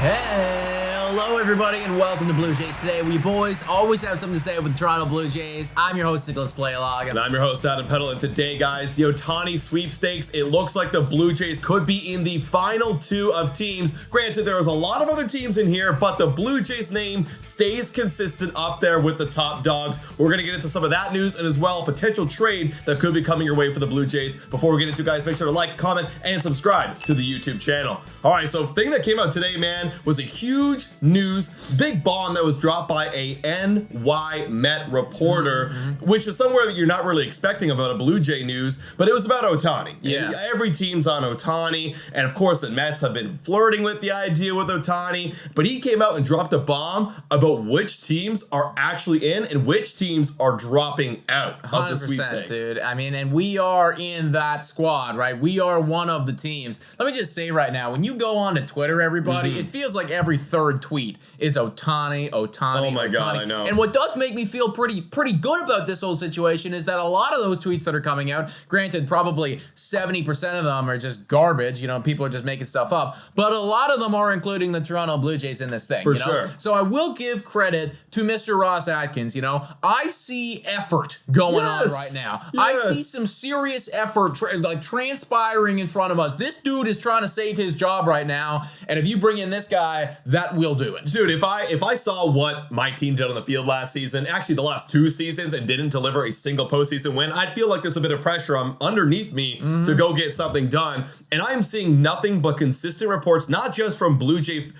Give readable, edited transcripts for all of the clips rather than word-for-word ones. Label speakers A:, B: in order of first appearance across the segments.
A: Hello, everybody, and welcome to Blue Jays Today. We boys always have something to say with the Toronto Blue Jays. I'm your host, Nicholas Playalog.
B: And I'm your host, Adam Peddle. And today, guys, the Ohtani sweepstakes. It looks like the Blue Jays could be in the final two of teams. Granted, there was a lot of other teams in here, but the Blue Jays name stays consistent up there with the top dogs. We're going to get into some of that news and as well a potential trade that could be coming your way for the Blue Jays. Before we get into, guys, make sure to like, comment, and subscribe to the YouTube channel. All right, so thing that came out today, man, was a huge news, big bomb that was dropped by a NY Met reporter, which is somewhere that you're not really expecting about a Blue Jay news, but it was about Ohtani.
A: Yeah.
B: Every team's on Ohtani, and of course the Mets have been flirting with the idea with Ohtani, but he came out and dropped a bomb about which teams are actually in and which teams are dropping out of the sweepstakes.
A: Dude. I mean, and we are in that squad, right? We are one of the teams. Let me just say right now, when you go on to Twitter, everybody, it feels like every third tweet is Ohtani.
B: Oh my God, I know.
A: And what does make me feel pretty good about this whole situation is that a lot of those tweets that are coming out, granted, probably 70% of them are just garbage, you know, people are just making stuff up, but a lot of them are including the Toronto Blue Jays in this thing.
B: For
A: you know?
B: sure.
A: So I will give credit to Mr. Ross Atkins, you know. I see effort going on right now. I see some serious effort transpiring in front of us. This dude is trying to save his job right now, and if you bring in this guy, that will do it.
B: Dude, if I saw what my team did on the field last season, actually the last two seasons, and didn't deliver a single postseason win, I'd feel like there's a bit of pressure underneath me to go get something done. And I'm seeing nothing but consistent reports, not just from Blue Jay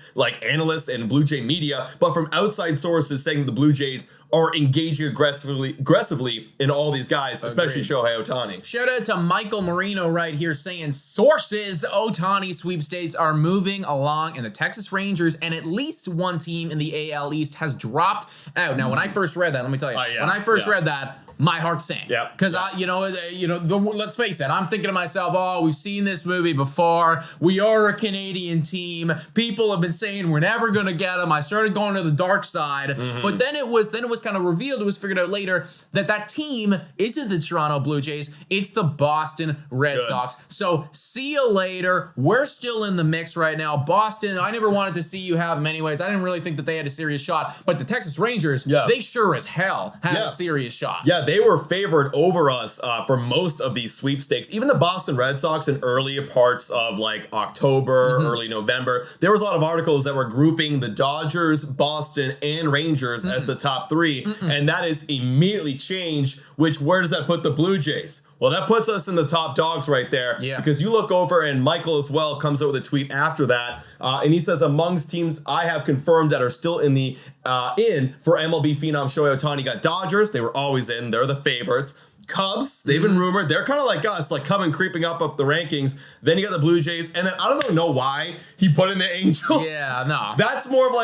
B: analysts and Blue Jay media, but from outside sources saying that the Blue Jays are engaging aggressively in all these guys, especially Shohei Ohtani.
A: Shout out to Michael Marino right here saying sources Ohtani sweepstakes are moving along, and the Texas Rangers and at least one team in the AL East has dropped out. Now, when I first read that, let me tell you, when I first read that, my heart sank. Yeah. Because let's face it, I'm thinking to myself, oh, we've seen this movie before. We are a Canadian team. People have been saying we're never gonna get them. I started going to the dark side, but then it was kind of revealed. It was figured out later that team isn't the Toronto Blue Jays. It's the Boston Red Sox. So see you later. We're still in the mix right now. Boston, I never wanted to see you have them anyways. I didn't really think that they had a serious shot, but the Texas Rangers, they sure as hell had a serious shot.
B: Yeah. They were favored over us for most of these sweepstakes. Even the Boston Red Sox in earlier parts of October, early November, there was a lot of articles that were grouping the Dodgers, Boston, and Rangers as the top three. And that is immediately changed, where does that put the Blue Jays? Well, that puts us in the top dogs right there. Yeah. Because you look over, and Michael as well comes out with a tweet after that, and he says, amongst teams I have confirmed that are still in the for MLB phenom Shohei Ohtani, got Dodgers. They were always in. They're the favorites. Cubs, they've been rumored. They're kind of like us, creeping up the rankings. Then you got the Blue Jays, and then I don't know why he put in the Angels.
A: Yeah, no.
B: That's more of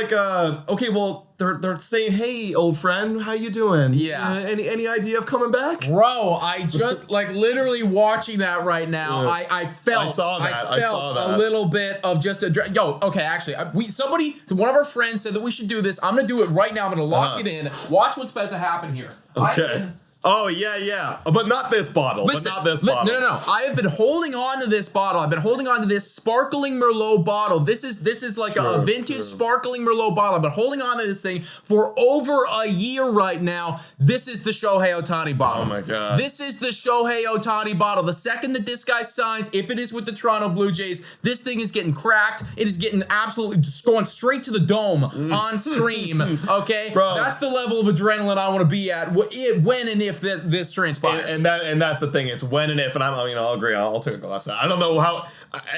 B: okay, well, they're saying, hey, old friend, how you doing?
A: Yeah.
B: Any idea of coming back?
A: Bro, I just literally watching that right now. I felt a little bit of just actually, one of our friends said that we should do this. I'm gonna do it right now. I'm gonna lock it in. Watch what's about to happen here.
B: Okay. Oh, yeah. But not this bottle.
A: Listen,
B: but not this bottle.
A: No. I have been holding on to this bottle. I've been holding on to this sparkling Merlot bottle. This is like a vintage sparkling Merlot bottle. I've been holding on to this thing for over a year right now. This is the Shohei Ohtani bottle.
B: Oh, my God.
A: This is the Shohei Ohtani bottle. The second that this guy signs, if it is with the Toronto Blue Jays, this thing is getting cracked. It is getting absolutely just going straight to the dome on stream, okay?
B: Bro.
A: That's the level of adrenaline I want to be at when and if this transpires.
B: And that's the thing. It's when and if, and I'll agree. I'll take a glass of that. I don't know how.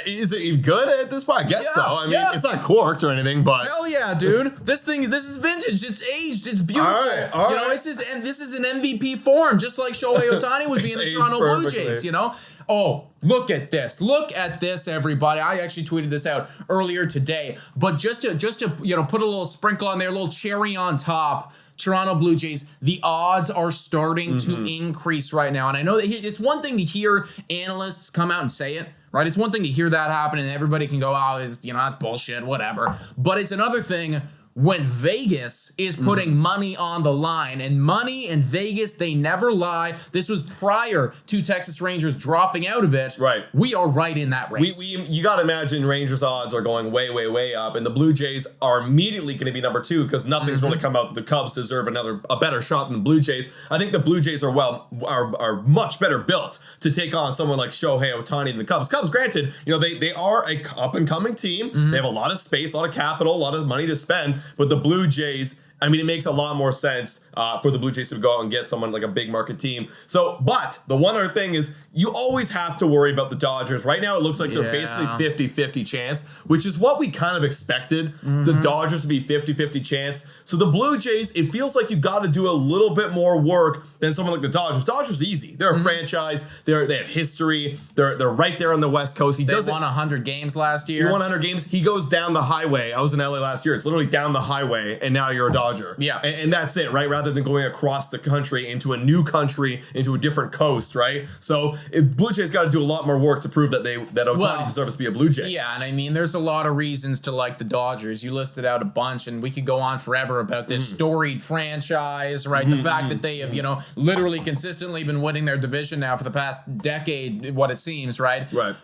B: Is it good at this point? I guess so. I mean, it's not corked or anything, but
A: hell yeah, dude. This is vintage. It's aged. It's beautiful.
B: All right.
A: This is an MVP form, just like Shohei Ohtani would be in the Toronto Blue Jays. You know. Oh, look at this. Look at this, everybody. I actually tweeted this out earlier today, but just to put a little sprinkle on there, a little cherry on top. Toronto Blue Jays, the odds are starting to increase right now. And I know that it's one thing to hear analysts come out and say it, right? It's one thing to hear that happen and everybody can go, oh, that's bullshit, whatever. But it's another thing when Vegas is putting money on the line, and money in Vegas, they never lie. This was prior to Texas Rangers dropping out of it.
B: Right.
A: We are right in that race.
B: You got to imagine Rangers odds are going way, way, way up, and the Blue Jays are immediately going to be number 2 because nothing's really come out. The Cubs deserve a better shot than the Blue Jays. I think the Blue Jays are much better built to take on someone like Shohei Ohtani than the Cubs. Cubs, granted, they are a up and coming team. They have a lot of space, a lot of capital, a lot of money to spend. But the Blue Jays, I mean, it makes a lot more sense for the Blue Jays to go out and get someone like a big market team. So, but the one other thing is you always have to worry about the Dodgers. Right now, it looks like they're basically 50-50 chance, which is what we kind of expected. The Dodgers to be 50-50 chance. So the Blue Jays, it feels like you got to do a little bit more work than someone like the Dodgers. Dodgers easy. They're a franchise. They have history. They're right there on the West Coast.
A: They won 100 games last year.
B: He won 100 games. He goes down the highway. I was in LA last year. It's literally down the highway, and now you're a Dodger.
A: Yeah.
B: And that's it, right? Rather than going across the country into a new country, into a different coast, right? So Blue Jays got to do a lot more work to prove that Ohtani deserves to be a Blue Jay.
A: Yeah, and I mean, there's a lot of reasons to like the Dodgers. You listed out a bunch, and we could go on forever about this storied franchise, right? The fact that they have, literally consistently been winning their division now for the past decade, what it seems, right?
B: Right.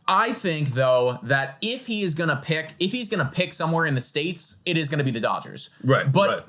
A: I think, though, that if he's gonna pick somewhere in the States, it is gonna be the Dodgers.
B: Right.
A: But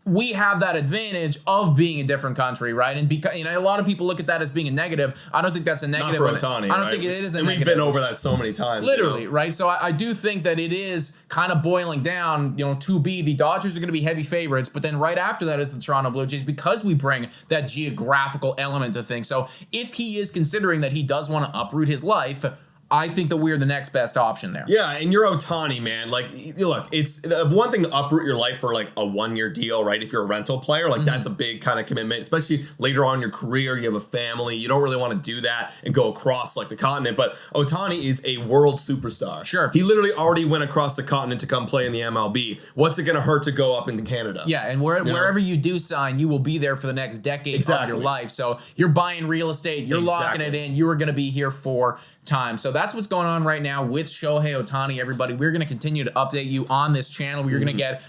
A: we have that advantage of being a different country, right? And because a lot of people look at that as being a negative. I don't think that's a negative.
B: Not for Ohtani.
A: I don't think it is a
B: and
A: negative.
B: We've been over that so many times.
A: Literally, right? So I do think that it is kind of boiling down, to be the Dodgers are going to be heavy favorites, but then right after that is the Toronto Blue Jays because we bring that geographical element to things. So if he is considering that he does want to uproot his life, I think that we're the next best option there.
B: Yeah, and you're Ohtani, man. Like, look, it's one thing to uproot your life for like a 1-year deal, right? If you're a rental player, like that's a big kind of commitment, especially later on in your career. You have a family. You don't really want to do that and go across like the continent. But Ohtani is a world superstar.
A: Sure.
B: He literally already went across the continent to come play in the MLB. What's it going to hurt to go up into Canada?
A: Yeah, and wherever you do sign, you will be there for the next decade of your life. So you're buying real estate. You're locking it in. You are going to be here for time. So that's what's going on right now with Shohei Ohtani, everybody. We're going to continue to update you on this channel. We're going to get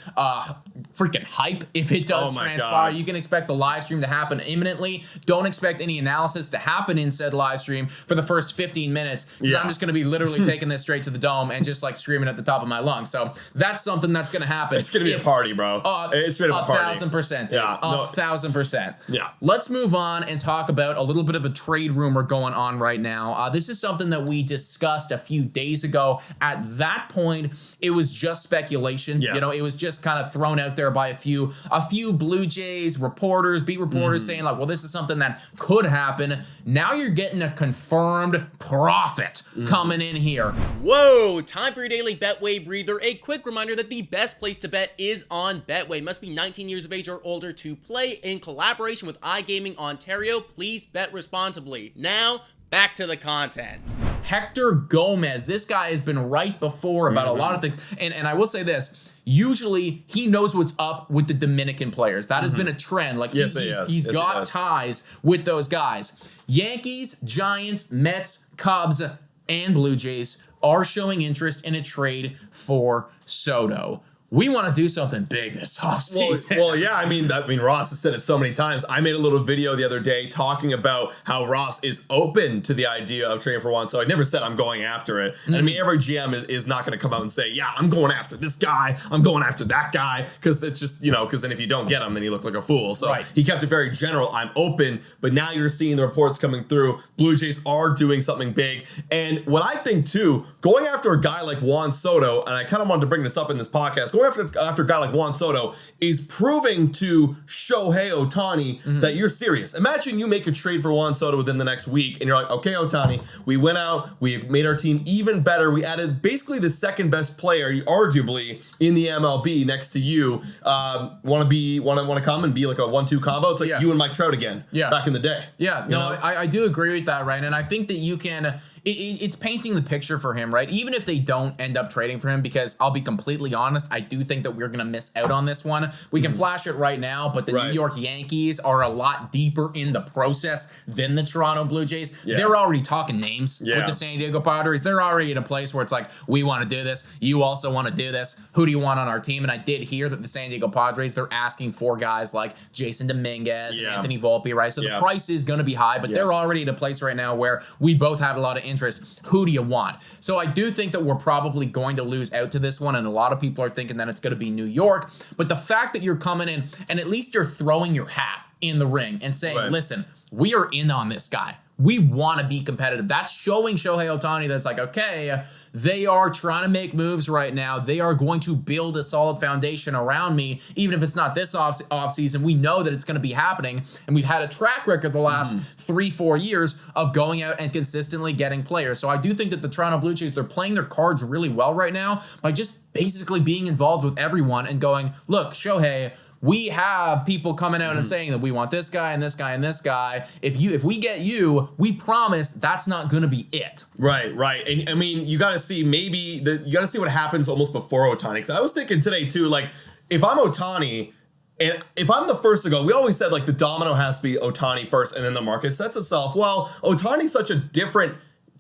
A: freaking hype if it does transpire. You can expect the live stream to happen imminently. Don't expect any analysis to happen in said live stream for the first 15 minutes because I'm just going to be literally taking this straight to the dome and just like screaming at the top of my lungs. So that's something that's going to happen.
B: It's going to be a party, bro. It's straight up a party.
A: 1,000%.
B: Yeah,
A: 1,000%.
B: Yeah.
A: Let's move on and talk about a little bit of a trade rumor going on right now. This is something that we discussed a few days ago. At that point, it was just speculation.
B: Yeah.
A: It was just kind of thrown out there by a few Blue Jays reporters, beat reporters saying like, well, this is something that could happen. Now you're getting a confirmed profit coming in here.
C: Whoa, time for your daily Betway breather. A quick reminder that the best place to bet is on Betway. Must be 19 years of age or older to play. In collaboration with iGaming Ontario, please bet responsibly. Now, back to the content.
A: Hector Gomez, this guy has been right before about a lot of things. And I will say this, usually he knows what's up with the Dominican players. That has been a trend. Like he's got ties with those guys. Yankees, Giants, Mets, Cubs, and Blue Jays are showing interest in a trade for Soto. We want to do something big this offseason.
B: Well, yeah. I mean, Ross has said it so many times. I made a little video the other day talking about how Ross is open to the idea of trading for Juan. So I never said I'm going after it. And I mean, every GM is not going to come out and say, yeah, I'm going after this guy. I'm going after that guy. Because it's just, because then if you don't get him, then you look like a fool. So he kept it very general. I'm open. But now you're seeing the reports coming through. Blue Jays are doing something big. And what I think, too, going after a guy like Juan Soto, and I kind of wanted to bring this up in this podcast, going after a guy like Juan Soto is proving to Shohei Ohtani that you're serious. Imagine you make a trade for Juan Soto within the next week, and you're like, okay, Ohtani, we went out, we made our team even better. We added basically the second best player, arguably, in the MLB next to you. Want to come and be like a 1-2 combo? It's like you and Mike Trout again back in the day.
A: Yeah, no, I do agree with that, right? And I think that you can... it's painting the picture for him, right? Even if they don't end up trading for him, because I'll be completely honest, I do think that we're going to miss out on this one. We can flash it right now, but the New York Yankees are a lot deeper in the process than the Toronto Blue Jays. They're already talking names with the San Diego Padres. They're already in a place where it's like, we want to do this. You also want to do this. Who do you want on our team? And I did hear that the San Diego Padres, they're asking for guys like Jason Dominguez and Anthony Volpe, right? So the price is going to be high, but they're already at a place right now where we both have a lot of interest. Who do you want? So I do think that we're probably going to lose out to this one, and a lot of people are thinking that it's going to be New York. But the fact that you're coming in and at least you're throwing your hat in the ring and saying, listen, we are in on this guy. We want to be competitive. That's showing Shohei Ohtani that's like, okay, they are trying to make moves right now. They are going to build a solid foundation around me. Even if it's not this off season, we know that it's going to be happening. And we've had a track record the last 3-4 years of going out and consistently getting players. So I do think that the Toronto Blue Jays, they're playing their cards really well right now by just basically being involved with everyone and going, look, Shohei, we have people coming out and saying that we want this guy and this guy and this guy. If we get you, we promise that's not going to be it.
B: Right. And I mean, you got to see you got to see what happens almost before Ohtani. Because I was thinking today too, like if I'm Ohtani and if I'm the first to go, we always said like the domino has to be Ohtani first and then the market sets itself. Well, Ohtani's such a different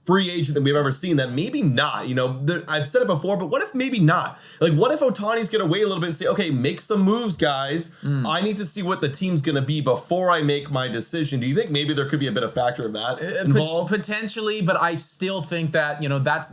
B: free agent than we've ever seen that maybe not, I've said it before, but what if maybe not? Like, what if Ohtani's going to wait a little bit and say, okay, make some moves, guys. I need to see what the team's going to be before I make my decision. Do you think maybe there could be a bit of factor of that involved?
A: Potentially, but I still think that,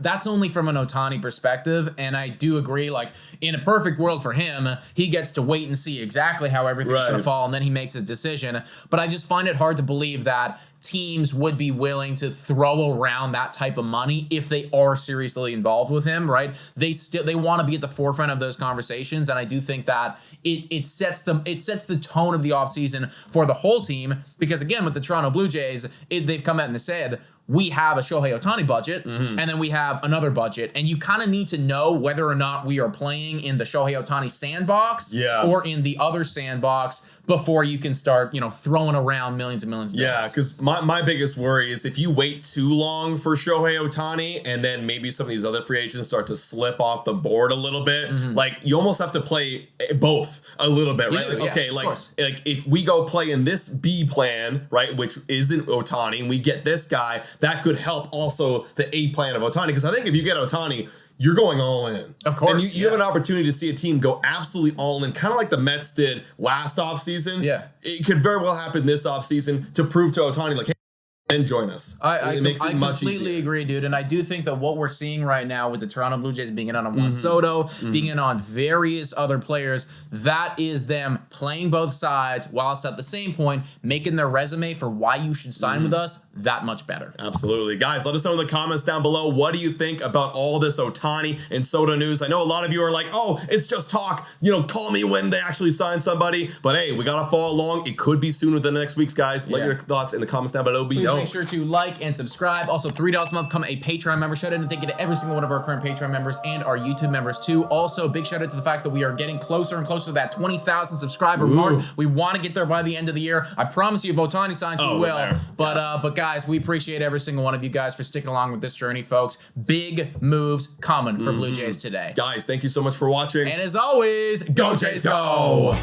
A: that's only from an Ohtani perspective. And I do agree, like, in a perfect world for him, he gets to wait and see exactly how everything's going to fall, and then he makes his decision. But I just find it hard to believe that teams would be willing to throw around that type of money if they are seriously involved with him, right? They want to be at the forefront of those conversations, and I do think that it sets the tone of the offseason for the whole team, because again, with the Toronto Blue Jays, they've come out and said, we have a Shohei Ohtani budget, and then we have another budget, and you kind of need to know whether or not we are playing in the Shohei Ohtani sandbox or in the other sandbox before you can start, throwing around millions and millions of dollars.
B: Yeah, because my biggest worry is if you wait too long for Shohei Ohtani and then maybe some of these other free agents start to slip off the board a little bit, like you almost have to play both a little bit, right?
A: You do,
B: okay, like if we go play in this B plan, right, which isn't Ohtani, and we get this guy, that could help also the A plan of Ohtani. Because I think if you get Ohtani, you're going all in.
A: Of course.
B: And you have an opportunity to see a team go absolutely all in, kind of like the Mets did last offseason.
A: Yeah.
B: It could very well happen this offseason to prove to Ohtani, like, hey, and join us.
A: I completely agree, dude. And I do think that what we're seeing right now with the Toronto Blue Jays being in on Juan Soto, being in on various other players, that is them playing both sides whilst at the same point making their resume for why you should sign with us that much better.
B: Absolutely. Guys, let us know in the comments down below. What do you think about all this Ohtani and Soto news? I know a lot of you are like, oh, it's just talk. Call me when they actually sign somebody. But hey, we got to follow along. It could be sooner than next week's, guys. Let your thoughts in the comments down below.
A: Please make sure to like and subscribe. Also, $3 a month, become a Patreon member. Shout out and thank you to every single one of our current Patreon members and our YouTube members too. Also, big shout out to the fact that we are getting closer and closer to that 20,000 subscriber mark. We want to get there by the end of the year. I promise you, if Ohtani signs, we will. But guys, we appreciate every single one of you guys for sticking along with this journey, folks. Big moves coming for Blue Jays today.
B: Guys, thank you so much for watching.
A: And as always, go Jays, go!